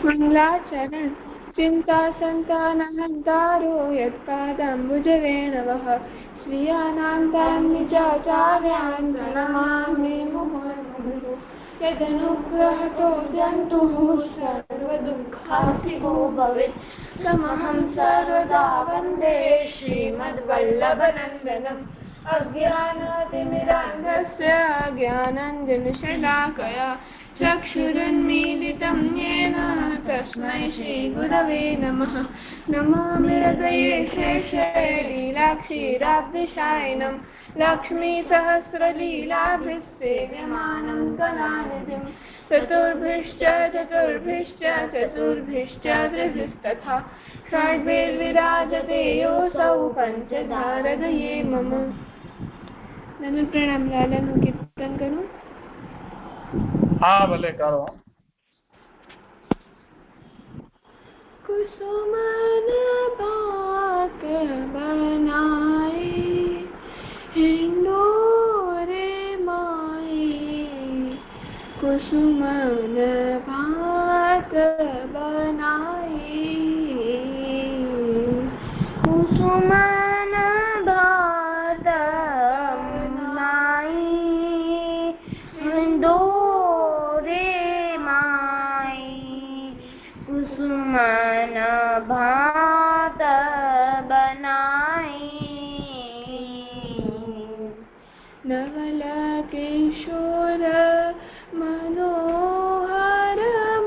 मंगलाचरण चिंता संतानहंतारो यत्पादाम्बुजरेणवः श्रियानां निजाचार्यान् प्रणमामि मुहुर्मुहुः यदनुग्रहतो जन्तुः सर्वदुःखार्तिको भवेत् तमहं सर्वदा वन्दे श्रीमद्वल्लभनन्दनम् अज्ञानातिमिरान्धस्य ज्ञानाञ्जनशलाकया चक्षुरुन्मीलितं येन तस्मै श्रीगुरवे नमः। नमामि हृदये शेषे लीलाक्षीराब्धिशायिनं लक्ष्मीसहस्रलीलाभिसेव्यमानं कलानिधिं चतुर्भिश्च त्रिभिस्तथा षड्भिर्विराजते योऽसौ पञ्चधारगये मम। नमः प्रणाम लाला नु कीर्तन करूं। हाँ भले करो। कुसुमन बात बनाए हिंडोरे माई कुसुमन बात बनाए कुसुमन बात बनाई हिंडोरे माई कुसुमन भात बनाई नवल किशोर मनोहर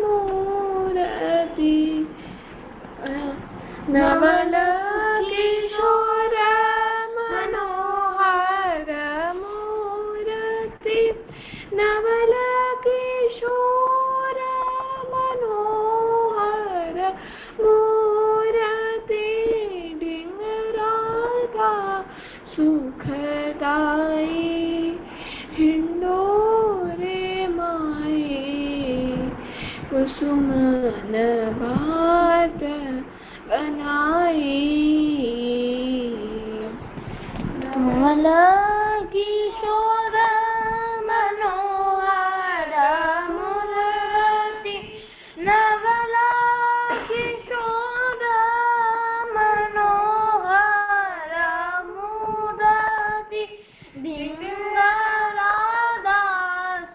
मूर्ति नवल किशोर मनोहर मूर्ति नवल किशोर मनोहर मूर्ति डिंगरागा सुखदाई हिंडोरे माई कुसुमन भात बनाई नवल किशोर मनोहर मूर्ति नवल किशोर मनोहर मूर्ति डिंगरागा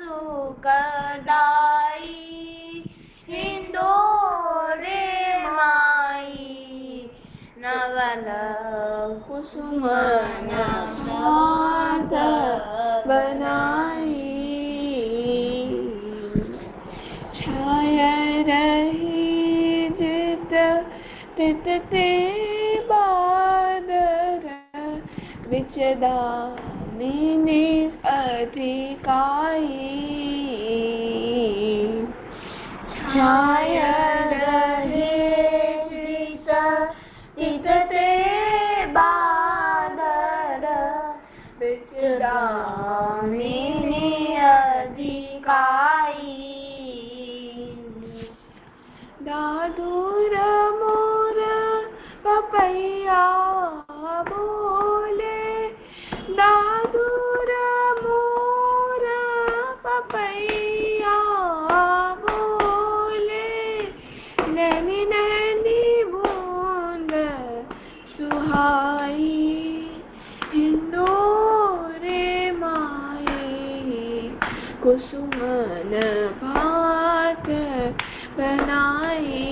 सुखदाई हिंडोरे माई नवल कुसुमन भात बनाई छाया रही जित तित ते बादर विच दामिनी अधिकाई छाया रहे जित तित ते बादर विच दामिनी अधिकाई दादूर मोर पपैया बोले दादूर मोर पपैया बोले नैनी नैनी बूंद सुहाई हिंडोरे माई कुसुमन भात बनाई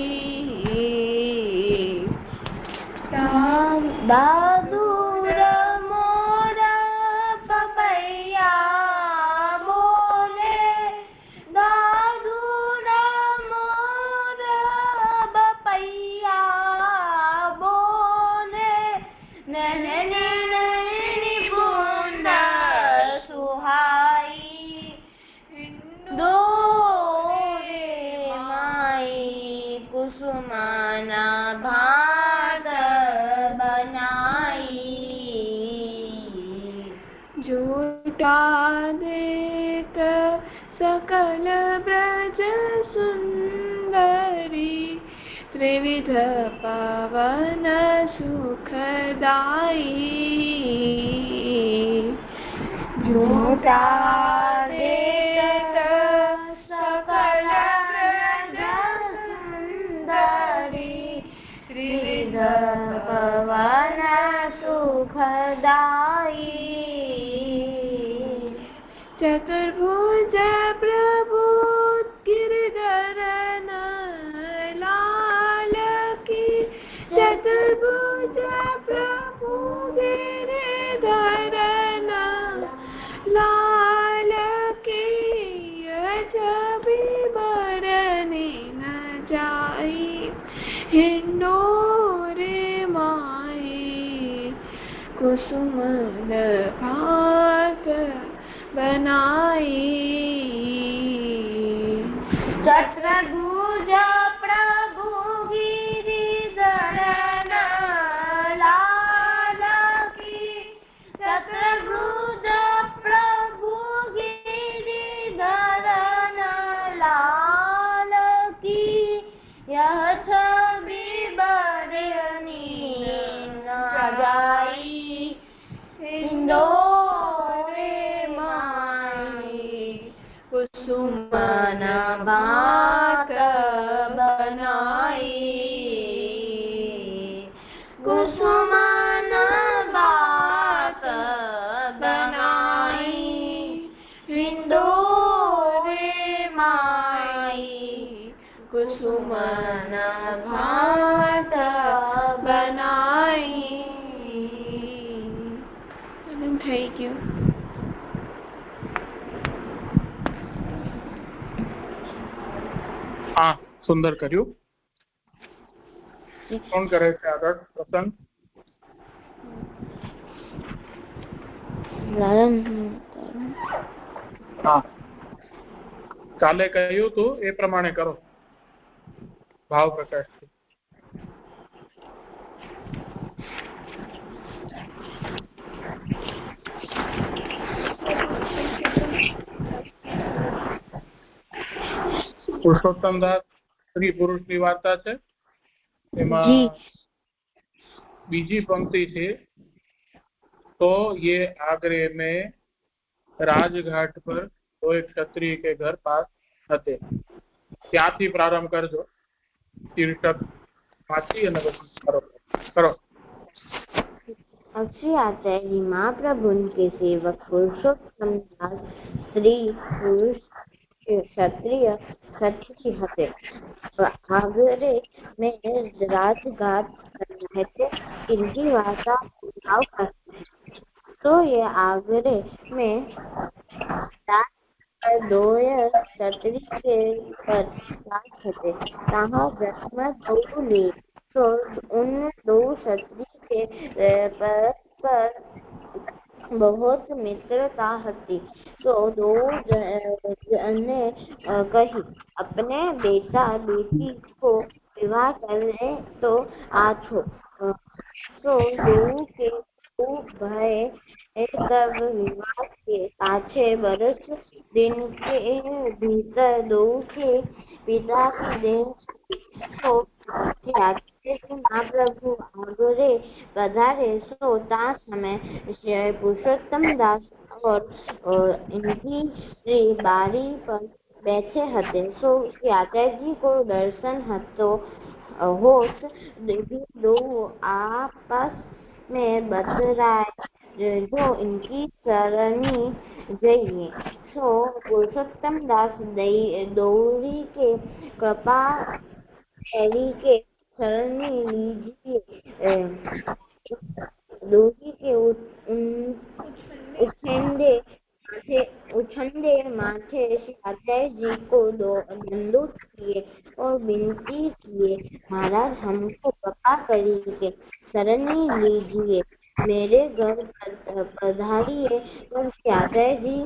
दादूर मोर पपैया बोले दादूर मोर पपैया बोले नैनी नैनी बूंद सुहाई हिंडोरे माई कुसुमन भात बनाई जोटा देत सकल ब्रज सुंदरी त्रिविध पावन सुखदाई जोटा देत सकल ब्रज चतुर्भुज प्रभु गिरधर लाल की चतुर्भुज प्रभु गिरधर लाल की छवि बरने न जाई हिंडोरे माई कुसुम भाग बनाई चतुर्भुज प्रभु गिरिधर लाल की चतुर्भुज प्रभु गिरिधर लाल की यह छवि बरनी न जाई हिंडोरे माई कुसुमन बाक बनाई कुसुमन बाक बनाई हिंडोरे माई कुसुमन भात बनाई। Thank you. हाँ सुंदर કર્યું. કોણ કરે છે આગળ? પ્રસન્ન. હા કાલે કહ્યું તું એ પ્રમાણે કરો ભાવ પ્રકાશ. પુરુષોત્તમ દાસ સ્ત્રી પુરુષની વાર્તા છે. એમાં બીજી पंक्ति છે तो ये आगरे में राजघाट पर तो एक क्षत्रिय के घर पास हते. ત્યાંથી પ્રારંભ કરજો. शीर्षक वांची અને કરો કરો. श्री आचार्य महाप्रभु के सेवक पुरुषोत्तम दास स्त्री पुरुष क्षत्रिय हते. आगरे में राजघाट रहते इनकी वार्ता भाव करते हैं. तो ये आगरे में दो क्षत्रिय के राज थे. तहाँ भस्म दो ले तो उन दो क्षत्रिय के परस्पर बहुत मित्रता हती. तो दो जने कही अपने बेटा बेटी को विवाह करे तो आछो. तो दो के भय तब विवाह के पाछे बरस दिन के भीतर दो के पिता की देह तो महाप्रभु आगरे पधारे. सो ता समय पुरुषोत्तम दास और इनकी स्त्री बारी पर बैठे हते. सो श्री आचार्य जी को दर्शन हतो होश दो आपस में बतराए जो इनकी सरणी जाइए. सो पुरुषोत्तम दास दौड़ी के कृपा के सरणी लीजिए. दौड़ी के उछंदे माथे श्री आचार्य जी को दंडोत किए और विनती किए महाराज हमको कृपा करके शरणी लीजिए मेरे घर पधारिए. और श्री आचार्य जी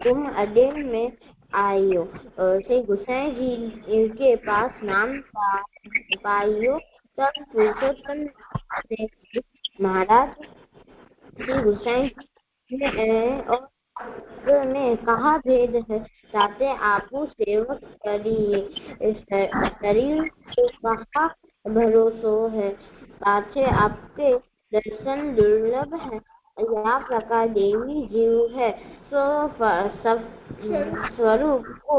तुम अड्डे में आइयो श्री गोसाई जी के पास नाम पाइयो. तब पुरुषोत्तम महाराज श्री गोसाई और में कहा भेद है ताते आपू सेवक करिए. शरीर को कहा भरोसो है पाछे आपके दर्शन दुर्लभ है. यह प्रकार देवी जीव है सो स्वरूप को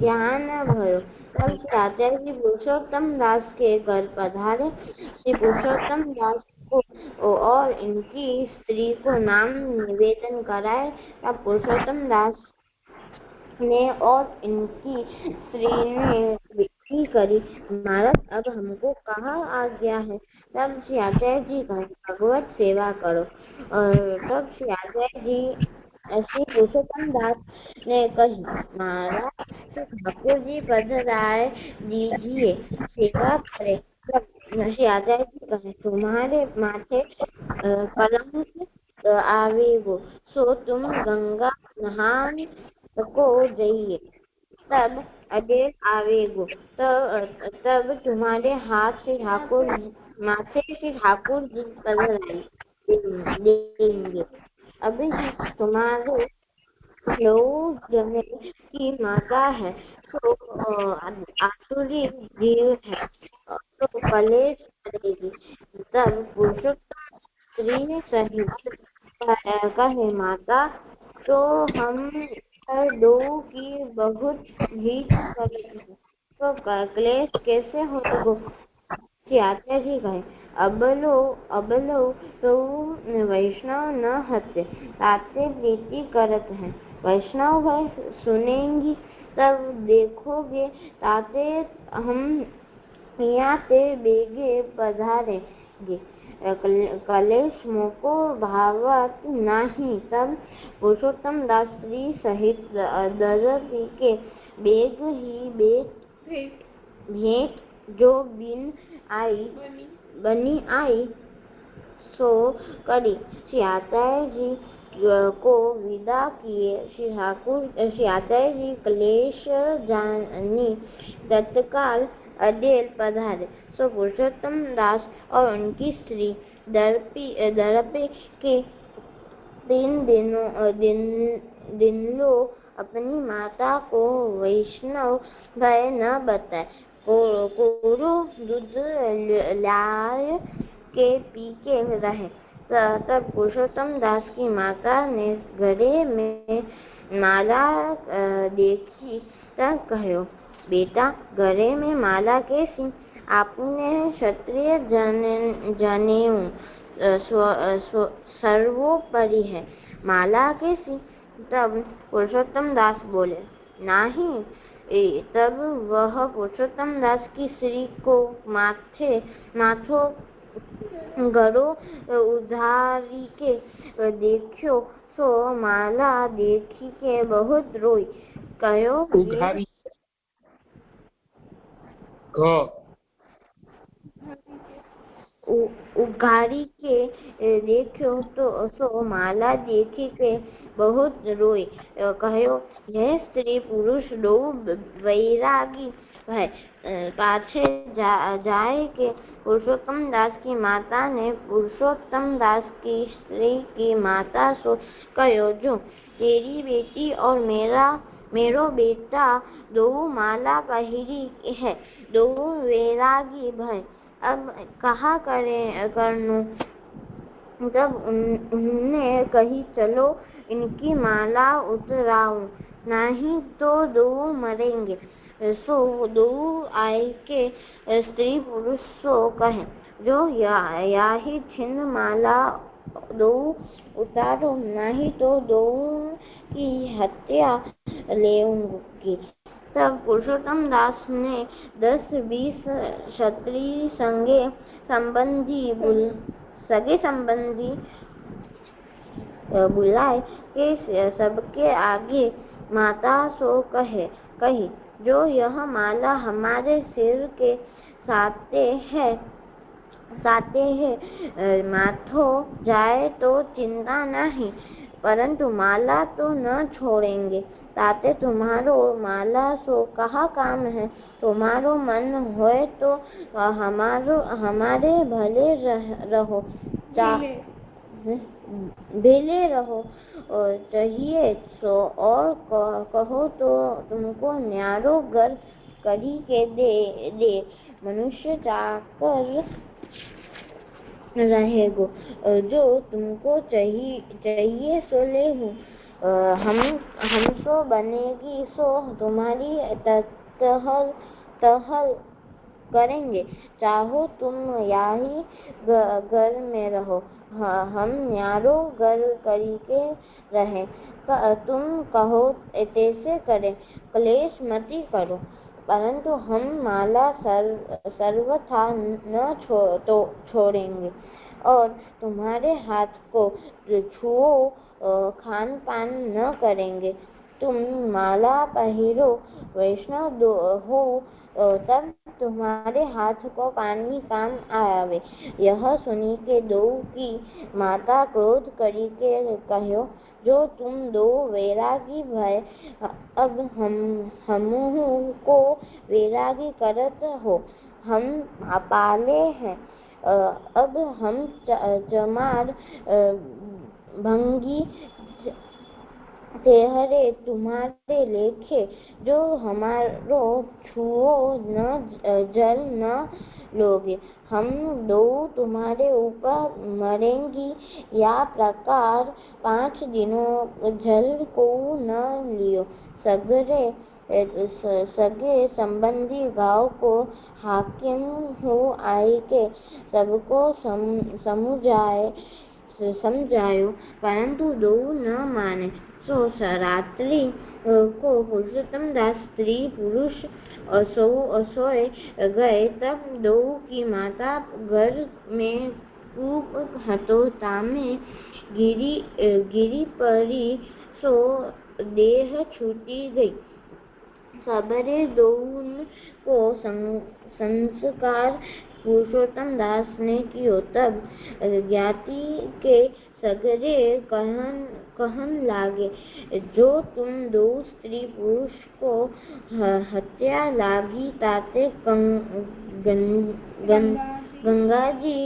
ज्ञान भयो. तब आचार्य जी पुरुषोत्तम दास के घर पधारे. श्री पुरुषोत्तम दास को और इनकी स्त्री को नाम निवेदन कराए. तब पुरुषोत्तम दास ने और इनकी स्त्री ने विक्री करी। महाराज अब हमको कहाँ आ गया है। तब श्री आचार्य जी कहे भगवत सेवा करो। और तब श्री आचार्य जी श्री पुरुषोत्तम दास ने कही महाराज श्री ठाकुर जी पधराए दीजिए सेवा करे। तब श्री आचार्य जी कहे तुम्हारे माथे कलंक आवेगो सो तुम गंगा नहान को जाइए। तब अडेर आवेगो तब तुम्हारे हाथ से ठाकुर माथे से ठाकुर जी पधराई देंगे। अभी तुम्हारे लोग जने की माता है तो आसुरी जीव है तो कलेश करेगी। तब पुरुषोत्तम स्त्री सहित कहे माता तो हम दो की बहुत भीख करेंगे तो क्लेश कैसे होगा। आचार्य जी कहे अबलो तो वैष्णव न हते ताते प्रीति करत है। वैष्णव भाई सुनेंगी तब देखोगे ताते हम यहाँ ते बेगे पधारेंगे। कलेश मोको भावत नहीं। तब पुरुषोत्तम दास श्री सहित दरती के बेग ही भेंट जो बिन बनी आई सो करी। श्री आचार्य जी को विदा किए। श्री आचार्य जी क्लेश जानी तत्काल अडेल पधारे। सो पुरुषोत्तम दास और उनकी स्त्री दरपे के 3 दिनों अपनी माता को वैष्णव भय न बताए। कोरो दूध लाय के पी के रहे। तब पुरुषोत्तम दास की माता ने गले में माला देखी तब कहो बेटा गले में माला कैसी। आपने क्षत्रिय जनेऊ सर्वोपरि है माला कैसी। तब पुरुषोत्तम दास बोले नहीं। तब वह पुरुषोत्तम दास की स्त्री को माथो गरो उधारी के देखो सो माला देखी के बहुत रोई। कहो उघारी उघारी के देखो तो सो माला देखी के बहुत रोई। कहो यह स्त्री पुरुष दो वैरागी है पाछे जाए के। पुरुषोत्तम दास की माता ने पुरुषोत्तम दास की स्त्री की माता सो कहो जो तेरी बेटी और मेरो बेटा दो माला पहिरी है दो वैरागी भय अब कहा करनू। जब उनने कही चलो इनकी माला उतराऊं नहीं तो दो मरेंगे। सो दो आए के स्त्री पुरुष सो कहे जो याही छिन्न माला दो उतारो नहीं तो दो की हत्या लेऊंगी। तब पुरुषोत्तम दास ने 10-20 क्षत्रिय सगे संबंधी बुलाए के सबके आगे माता सो कही जो यह माला हमारे सिर के साथे है माथो जाए तो चिंता नहीं परंतु माला तो न छोड़ेंगे। ताते तुम्हारो माला सो कहा काम है। तुम्हारो मन होए तो हमारे भले रहो चाहिए सो और कहो तो तुमको न्यारो घर करी के दे मनुष्य चाकर रहेगो जो तुमको चाहिए सो ले हूँ। हम सो बनेगी सो तुम्हारी टहल करेंगे चाहो तुम यही घर में रहो हम न्यारो घर करके रहे। तुम कहो ऐसे करें, क्लेश मती करो, परंतु हम माला सर्वथा न छोड़ेंगे और तुम्हारे हाथ को छुओ खान पान न करेंगे। तुम माला पहिरो, वैष्णव हो, तब तुम्हारे हाथ को पानी काम आवे। यह सुनी के दो की माता क्रोध करी के कहो, जो तुम दो वैरागी भय, अब हमहु को वैरागी करत हो। हम पाले हैं, अब हम चमार भंगी तेहरे तुम्हारे लेखे, जो हमारो छुओ न जल न लोगे। हम दो तुम्हारे ऊपर मरेंगी, या प्रकार 5 दिनों जल को न लियो। सगे संबंधी गांव को हाकिम हो आई के सबको समझायो, परंतु दो न माने। सो रात्रि को पुरुषोत्तम दास स्त्री पुरुष सोए गए। तब दो की माता घर में कूप हतो, तामे गिरी पड़ी, सो देह छूटी गई। सबरे दोन को संस्कार पुरुषोत्तम दास ने कियो। तब ज्ञाति के सगरे कहन लागे, जो तुम दो स्त्री पुरुष को हत्या लागी, ताते गंगा जी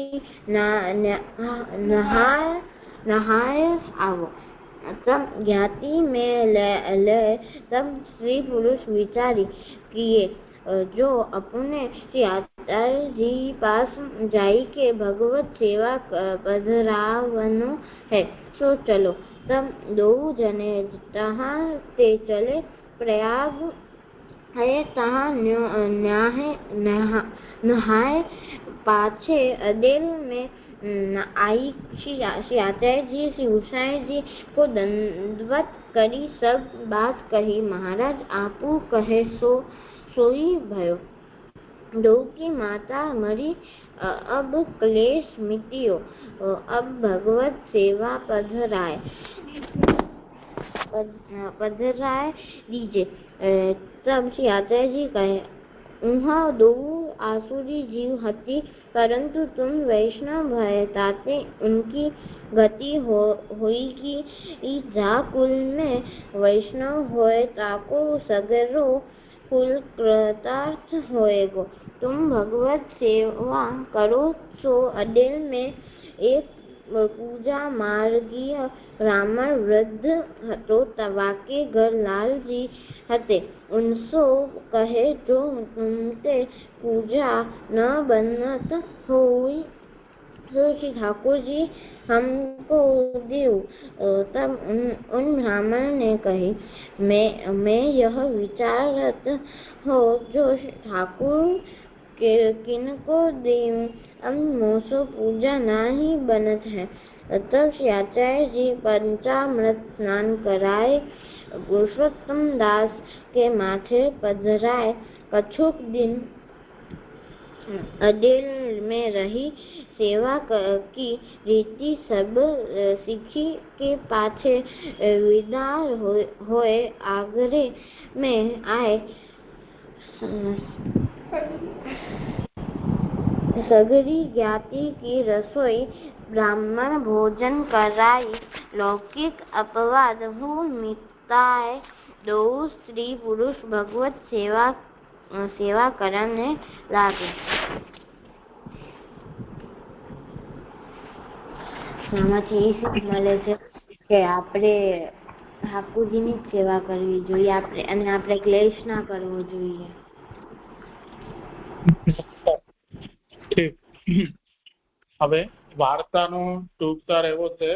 नहाय आवो। तब ज्ञाति में ले तब स्त्री पुरुष विचारी किए, जो अपने श्री आचार्य जी पास जाई के भगवत सेवा पधरावनो है, सो चलो। तब दो जने तहाँ ते चले। प्रयाग है तहाँ नहाए पाछे अदेल में आई श्री आचार्य जी श्री गोसाई जी को दंडवत करी सब बात कही। महाराज आपू कहे सोई भयो। दो की माता मरी, अब क्लेश मिटियो, अब भगवत सेवा पधराए दीजे। तब श्री आचार्य जी कहे, उहाँ दो आसुरी जीव हती, परंतु तुम वैष्णव भय, ताते उनकी गति होईगी। जा कुल में वैष्णव होए, ताको सगरो कुल कृतार्थ होएगो। तुम भगवत सेवा करो। सो अडेल में एक पूजा मार्गीय ब्राह्मण वृद्ध हतो, तवाके घर लाल जी हते। उनसो कहे, जो तुमते पूजा न बनत होई, तो श्री ठाकुर जी हमको देव। तब उन ब्राह्मण ने कही, मैं यह विचारत हो, जो ठाकुर किनको देऊं, अब मोसो पूजा नाही बनत है। तब श्री आचार्य जी पंचामृत स्नान कराए, पुरुषोत्तम दास के माथे पधराए। कछुक दिन अडेल में रही सेवा की रीति सब सीखी के पाछे विदा होए आगरे में आए। सगरी ज्ञाति की रसोई ब्राह्मण भोजन कराई, लौकिक अपवाद हु मिटाए। दो स्त्री पुरुष भगवत सेवा करने लागे। આમાંથી એ શીખ મળે છે કે આપણે ઠાકોરજીની જ સેવા કરવી જોઈએ, અને આપણે ક્લેશ ના કરવો જોઈએ. ઠીક. હવે વાર્તાનો ટૂંકતાર એવો છે,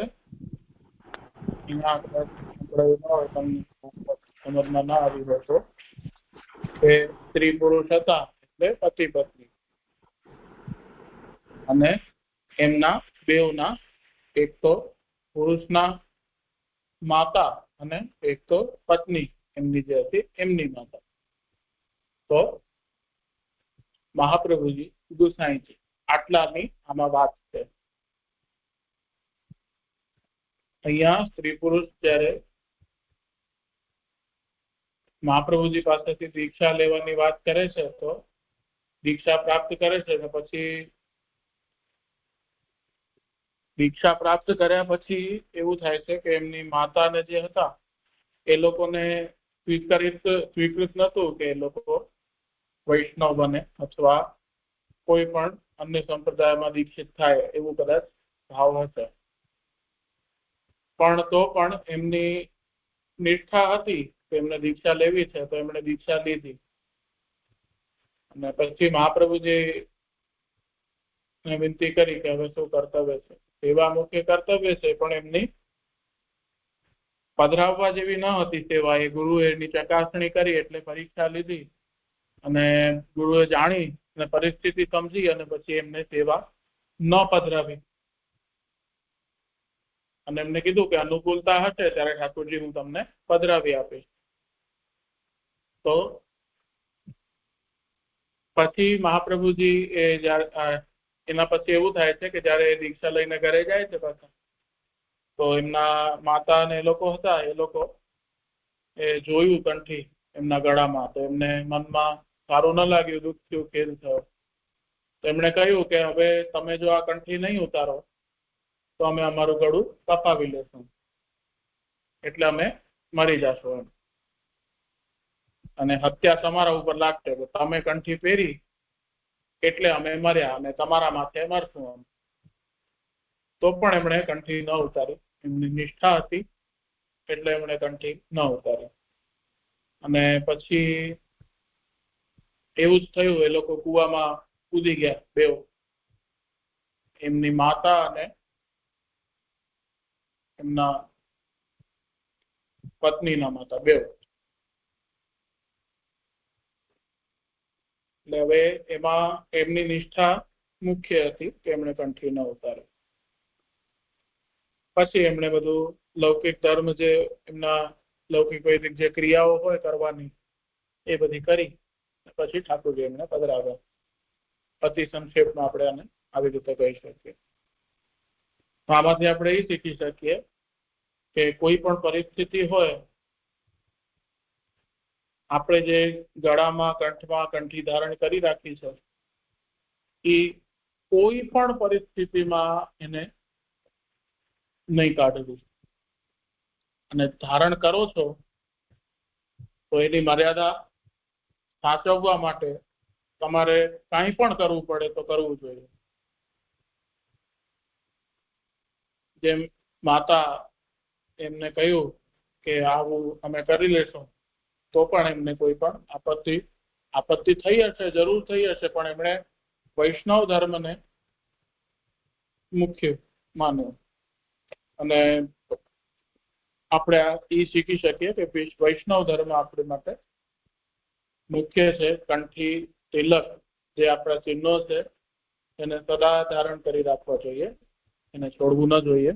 સમજમાં ના આવી હોય તો, કે સ્ત્રી પુરુષ હતા એટલે પતિ પત્ની, અને એમના બેવના એક તો પુરુષના માતા અને એક તો પત્ની એમની જે હતી એમની માતા. તો મહાપ્રભુજી ગુસાઈજી આટલાની આમાં વાત છે. અહીંયા સ્ત્રી પુરુષ જ્યારે મહાપ્રભુજી પાસેથી દીક્ષા લેવાની વાત કરે છે તો દીક્ષા પ્રાપ્ત કરે છે ને પછી દીક્ષા પ્રાપ્ત કર્યા પછી એવું થાય છે કે એમની માતાને જે હતા એ લોકોને સ્વીકૃત નહોતું કે એ લોકો વૈષ્ણવ બને અથવા કોઈ પણ અન્ય સંપ્રદાયમાં દીક્ષિત થાય એવું કદાચ ભાવ હશે. પણ તો પણ એમની નિષ્ઠા હતી કે એમને દીક્ષા લેવી છે તો એમણે દીક્ષા લીધી. અને પછી મહાપ્રભુજી વિનંતી કરી કે હવે શું કર્તવ્ય છે. સેવા મુખ્ય કર્તવ્ય છે પણ એમની પધરાવવા જેવી ન હતી સેવા. એ ગુરુએ એની ચકાસણી કરી એટલે પરીક્ષા લીધી અને ગુરુએ જાણી અને પરિસ્થિતિ સમજી અને પછી એમને સેવા ન પધરાવી અને એમને કીધું કે અનુકૂળતા હશે ત્યારે ઠાકોરજી હું તમને પધરાવી આપીશ. તો પછી મહાપ્રભુજી એ એના પછી એવું થાય છે કે જયારે દીક્ષા લઈને ઘરે જાય છે પાછા તો એમના માતા અને એ લોકો હતા એ લોકો એ જોયું કંઠી એમના ગળામાં તો એમને મનમાં સારું ન લાગ્યું, દુઃખ થયું, ખેદ થયો. તો એમણે કહ્યું કે હવે તમે જો આ કંઠી નહીં ઉતારો તો અમે અમારું ગળું કપાવી લેશું એટલે અમે મરી જશું એમ અને હત્યા તમારા ઉપર લાગશે. તમે કંઠી પહેરી એટલે અમે મર્યા અને તમારા માથે મરશું એમ. તો પણ એમણે કંઠી ન ઉતારી. એમની નિષ્ઠા હતી એટલે એમણે કંઠી ન ઉતારી. અને પછી એવું જ થયું. એ લોકો કૂવામાં કૂદી ગયા બેવ, એમની માતા અને એમના પત્નીના માતા બેવ. એટલે હવે એમાં એમની નિષ્ઠા મુખ્ય હતી કે એમણે કંઠી ન ઉતારી. પછી એમણે બધું લૌકિક ધર્મ જે એમના લૌકિક વૈદિક જે ક્રિયાઓ હોય કરવાની એ બધી કરી પછી ઠાકોરજી એમને પધરાવ્યા. અતિ સંક્ષેપમાં આપણે આને આવી રીતે કહી શકીએ. આમાંથી આપણે એ શીખી શકીએ કે કોઈ પણ પરિસ્થિતિ હોય આપણે જે ગળામાં કંઠમાં કંઠી ધારણ કરી રાખી છે એ કોઈ પણ પરિસ્થિતિમાં એને નહીં કાઢવું. અને ધારણ કરો છો તો એની મર્યાદા સાચવવા માટે તમારે કાંઈ પણ કરવું પડે તો કરવું જોઈએ. જેમ માતા એમને કહ્યું કે આવું અમે કરી લેશું તો પણ એમને કોઈ પણ આપત્તિ થઈ હશે, જરૂર થઈ હશે, પણ એમણે વૈષ્ણવ ધર્મને મુખ્ય માન્યો. અને આપણે એ શીખી શકીએ કે વૈષ્ણવ ધર્મ આપણી માટે મુખ્ય છે. કંઠી, તિલક જે આપણા ચિહ્નો છે એને સદા ધારણ કરી રાખવા જોઈએ, એને છોડવું ન જોઈએ.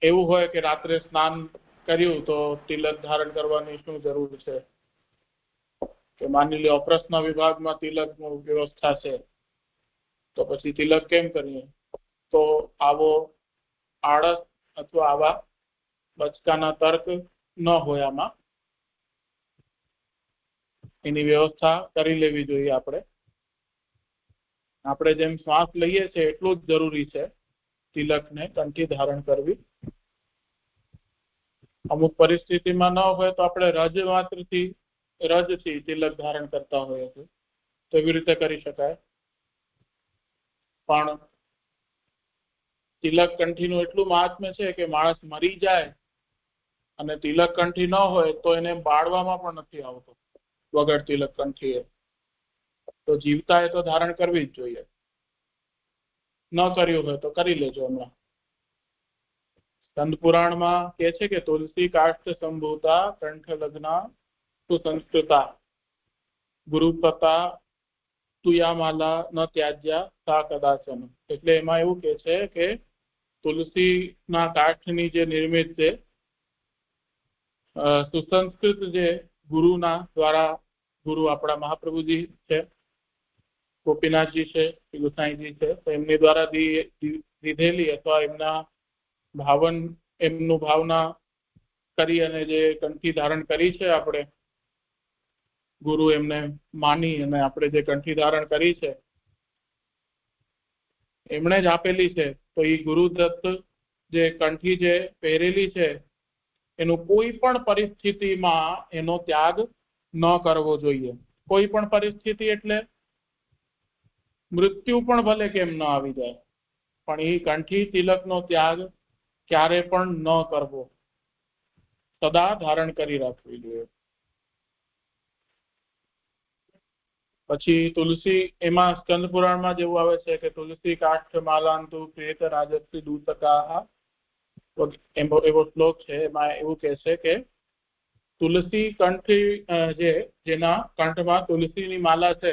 એવું હોય કે રાત્રે સ્નાન કર્યું તો તિલક ધારણ કરવાની શું જરૂર છે? કે માની લો પ્રશ્ન વિભાગમાં તિલકની વ્યવસ્થા છે તો પછી તિલક કેમ કરીએ? તો આવો આળસ અથવા આવા બચકાના તર્ક ન હોય. આમાં એની વ્યવસ્થા કરી લેવી જોઈએ. આપણે જેમ શ્વાસ લઈએ છીએ એટલું જ જરૂરી છે તિલકને કંઠી ધારણ કરવી. અમુક પરિસ્થિતિમાં ન હોય તો આપણે રજથી તિલક ધારણ કરતા હોઈએ છીએ તો એવી રીતે કરી શકાય. પણ તિલક કંઠીનું એટલું મહાત્મ્ય છે કે માણસ મરી જાય અને તિલક કંઠી ન હોય તો એને બાળવામાં પણ નથી આવતો વગર તિલક કંઠી. તો જીવતા એ તો ધારણ કરવી જ જોઈએ. ન કર્યું હોય તો કરી લેજો. હમણાં સ્કંદ પુરાણમાં કહે છે કે તુલસી કાષ્ઠ સંભૂતા કંઠ લગ્ના સુસંસ્કૃતા ગુરુપતા તુયામાલા ન ત્યાજ્યા સા કદાચન. એટલે એમાં એવું કે છે કે તુલસીના કાઠની જે નિર્મિત છે સુસંસ્કૃત જે ગુરુના દ્વારા, ગુરુ આપણા મહાપ્રભુજી છે, ગોપીનાથજી છે, શ્રી ગુસાઈજી છે, તો એમની દ્વારા દીધેલી અથવા એમનું ભાવના કરી અને જે કંઠી ધારણ કરી છે આપણે, ગુરુ એમને માની અને આપણે જે કંઠી ધારણ કરી છે એમણે જ આપેલી છે. તો એ ગુરુદત્ત જે કંઠી જે પહેરેલી છે એનું કોઈ પણ પરિસ્થિતિમાં એનો ત્યાગ ન કરવો જોઈએ. કોઈ પણ પરિસ્થિતિ એટલે મૃત્યુ પણ ભલે કેમ ન આવી જાય, પણ એ કંઠી તિલકનો ત્યાગ ક્યારે પણ ન કરવો, સદા ધારણ કરી રાખવી જોઈએ. પછી તુલસી, એમાં સ્કંદ પુરાણમાં જેવું આવે છે કે તુલસી કાષ્ઠ માલાંતુ પ્રેત રાજસી દૂતકા, એવો શ્લોક છે. એમાં એવું કહે છે કે તુલસી કંઠી જેના કંઠમાં તુલસીની માલા છે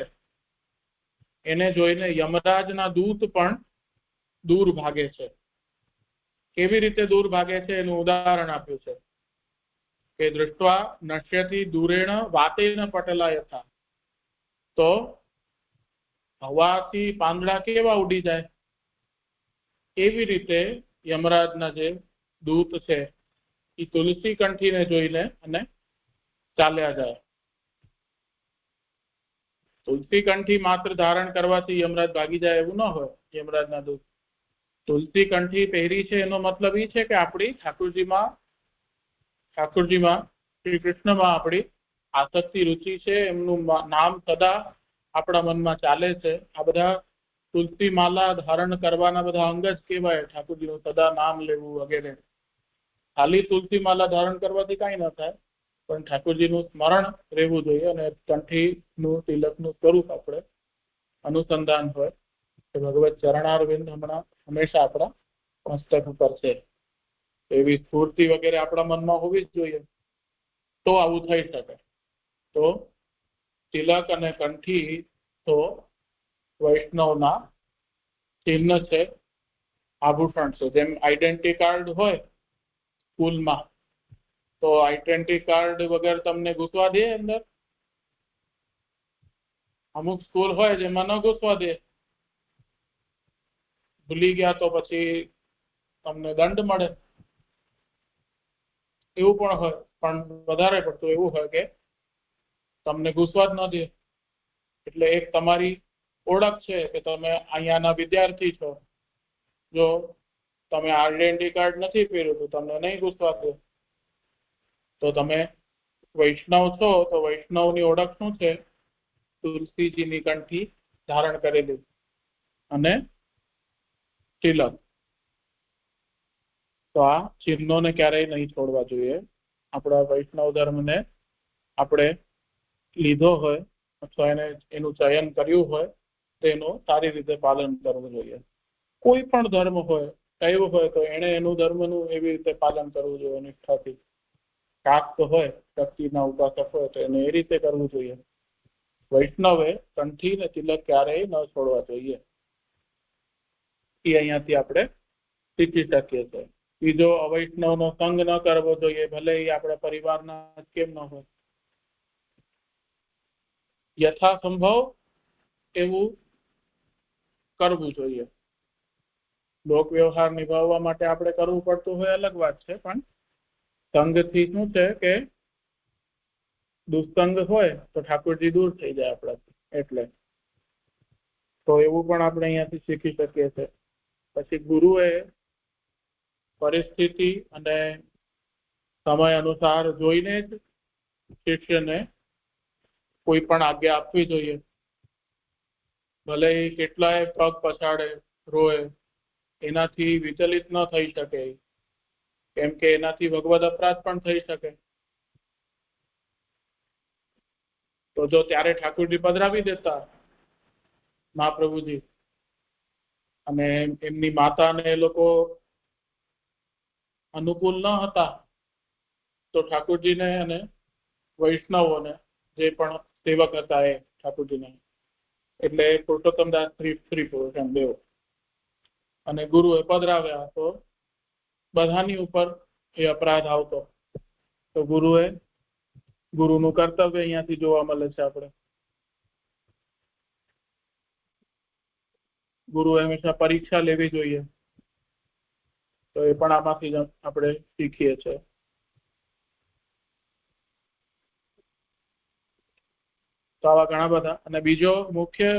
એને જોઈને યમરાજના દૂત પણ દૂર ભાગે છે. કેવી રીતે દૂર ભાગે છે એનું ઉદાહરણ આપ્યું છે કે દૃષ્ટવા નશ્યતિ દૂરેણ વાતેન પટલા યથા. તો હવાથી પાંદડા કેવા ઉડી જાય એવી રીતે યમરાજના જે દૂત છે એ તુલસી કંઠીને જોઈને અને ચાલ્યા જાય. તુલસી કંઠી માત્ર ધારણ કરવાથી યમરાજ ભાગી જાય એવું ન હોય. યમરાજના દૂત તુલસી કંઠી પહેરી છે એનો મતલબ એ છે કે આપણી ઠાકોરજીમાં શ્રી કૃષ્ણમાં આપણી આસક્તિ રુચિ છે, એમનું નામ સદા આપણા મનમાં ચાલે છે. આ બધા તુલસી માલા ધારણ કરવાના બધા અંગ જ કહેવાય, ઠાકોરજીનું સદા નામ લેવું વગેરે. ખાલી તુલસી માલા ધારણ કરવાથી કાંઈ ન થાય, પણ ઠાકોરજીનું સ્મરણ રહેવું જોઈએ અને કંઠીનું તિલકનું સ્વરૂપ આપણે અનુસંધાન હોય કે ભગવત ચરણારવિંદ હંમેશા આપણા મસ્તક ઉપર છે. એવી સ્ફૂર્તિ વગેરે આપણા મનમાં હોવી જ જોઈએ, તો આવું થઈ શકે. તો તિલક અને કંઠી તો વૈષ્ણવના ચિહ્ન છે, આભૂષણ છે. જેમ આઈડેન્ટિટી કાર્ડ હોય સ્કૂલમાં, તો આઈડેન્ટિટી કાર્ડ વગર તમને ઘૂસવા દે અંદર? અમુક સ્કૂલ હોય જેમાં ન ઘૂસવા દે, ભૂલી ગયા તો પછી તમને દંડ મળે. એવું પણ હોય, પણ વધારે પડતું એવું હોય કે તમને ઘૂસવા જ ન દે. એટલે એક તમારી ઓળખ છે કે તમે અહીંયાના વિદ્યાર્થી છો. જો તમે આઈડેન્ટિટી કાર્ડ નથી પહેર્યું તો તમને નહીં ઘૂસવા દે. તો તમે વૈષ્ણવ છો તો વૈષ્ણવની ઓળખ શું છે? તુલસીજીની કંઠી ધારણ કરેલી અને તિલક. તો આ ચિહ્નોને ક્યારેય નહીં છોડવા જોઈએ. આપણા વૈષ્ણવ ધર્મને આપણે લીધો હોય અથવા એનું ચયન કર્યું હોય તેનું સારી રીતે પાલન કરવું જોઈએ. કોઈ પણ ધર્મ હોય, કયું હોય, તો એણે એનું ધર્મનું એવી રીતે પાલન કરવું જોઈએ નિષ્ઠાથી. શાક્ત હોય, શક્તિના ઉપાસક હોય તો એને એ રીતે કરવું જોઈએ. વૈષ્ણવે કંઠી ને તિલક ક્યારેય ન છોડવા જોઈએ. એ અહીંયાથી આપણે શીખી શકીએ છીએ. બીજો અવૈષ્ણવનો સંગ ન કરવો જોઈએ, ભલે એ આપણા પરિવારના કેમ ન હોય. યથાસંભવ એવું કરવું જોઈએ. લોક વ્યવહાર નિભાવવા માટે આપણે કરવું પડતું હોય અલગ વાત છે, પણ સંગથી શું છે કે દુસ્સંગ હોય તો ઠાકોરજી દૂર થઈ જાય આપણાથી. એટલે તો એવું પણ આપણે અહીંયાથી શીખી શકીએ છીએ. પછી ગુરુએ પરિસ્થિતિ અને સમય અનુસાર જોઈને જ શિષ્યને કોઈ પણ આજ્ઞા આપવી જોઈએ. ભલે એ કેટલાય પગ પછાડે, રોય, એનાથી વિચલિત ન થઈ શકે, કેમ કે એનાથી ભગવદ અપરાધ પણ થઈ શકે. તો જો ત્યારે ઠાકોરજી પધરાવી દેતા મહાપ્રભુજી, અને એમની માતાને એ લોકો અનુકૂળ ન હતા, તો ઠાકોરજીને અને વૈષ્ણવોને જે પણ સેવક હતા એ ઠાકોરજીને એટલે પુરુષોત્તમદાસ સ્ત્રી પુરુષ એમ બેવ. અને ગુરુએ પધરાવ્યા તો બધાની ઉપર એ અપરાધ આવતો. તો ગુરુનું કર્તવ્ય અહીંયાથી જોવા મળે છે. આપણે ગુરુએ હંમેશા પરીક્ષા લેવી જોઈએ. તો એ પણ આમાંથી આપણે શીખીએ છીએ. તો આવા ઘણા બધા. અને બીજો મુખ્ય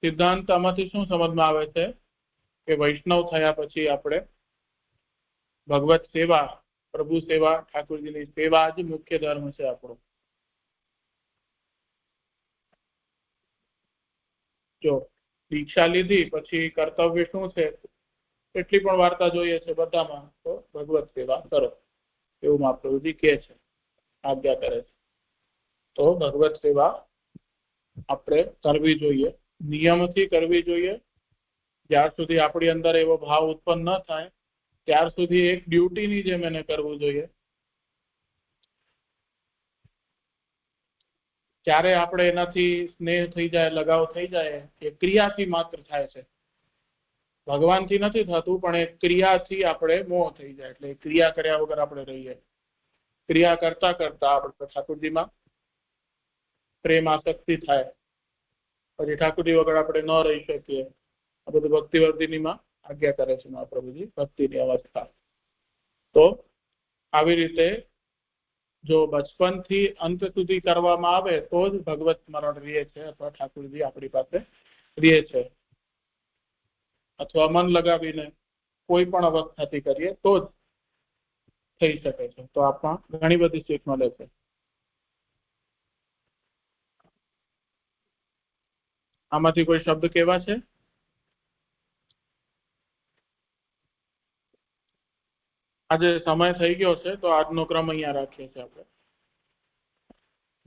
સિદ્ધાંત આમાંથી શું સમજમાં આવે છે કે વૈષ્ણવ થયા પછી આપણે ભગવત સેવા, પ્રભુ સેવા, ઠાકોરજીની સેવા જ મુખ્ય ધર્મ છે આપણો. જો દીક્ષા લીધી પછી કર્તવ્ય શું છે, એટલી પણ વાર્તા જોઈએ છે બધામાં, તો ભગવત સેવા કરો એવું મહાપ્રભુજી કહે છે, આજ્ઞા કરે છે. તો ભગવત સેવા આપણે કરવી જોઈએ, નિયમથી કરવી જોઈએ. જ્યાર સુધી આપણી અંદર એવો ભાવ ઉત્પન્ન ન થાય ત્યાર સુધી એક ડ્યુટીની જેમ એને કરવું જોઈએ. જ્યારે આપણે એનાથી સ્નેહ થઈ જાય, લગાવ થઈ જાય, એ ક્રિયાથી માત્ર થાય છે, ભગવાનથી નથી થતું, પણ એ ક્રિયાથી આપણે મોહ થઈ જાય. એટલે ક્રિયા કર્યા વગર આપણે રહીએ. ક્રિયા કરતા કરતા આપણે ઠાકોરજીમાં પ્રેમ આસક્તિ થાય, પછી ઠાકોરજી વગર આપણે ન રહી શકીએ. આ બધું ભક્તિવર્ધિનીમાં આજ્ઞા કરે છે મહાપ્રભુજી, ભક્તિની અવસ્થા. તો આવી રીતે જો બચપનથી અંત સુધી કરવામાં આવે તો જ ભગવત સ્મરણ રહે છે, અથવા ઠાકોરજી આપણી પાસે રહે છે. અથવા મન લગાવીને કોઈ પણ અવસ્થાથી કરીએ તો જ થઈ શકે છે. તો આપણા ઘણી બધી શીખ મળે છે. આમાંથી કોઈ શબ્દ કેવા છે? આજે સમય થઈ ગયો છે તો આજનો ક્રમ અહીંયા રાખીએ છીએ આપણે.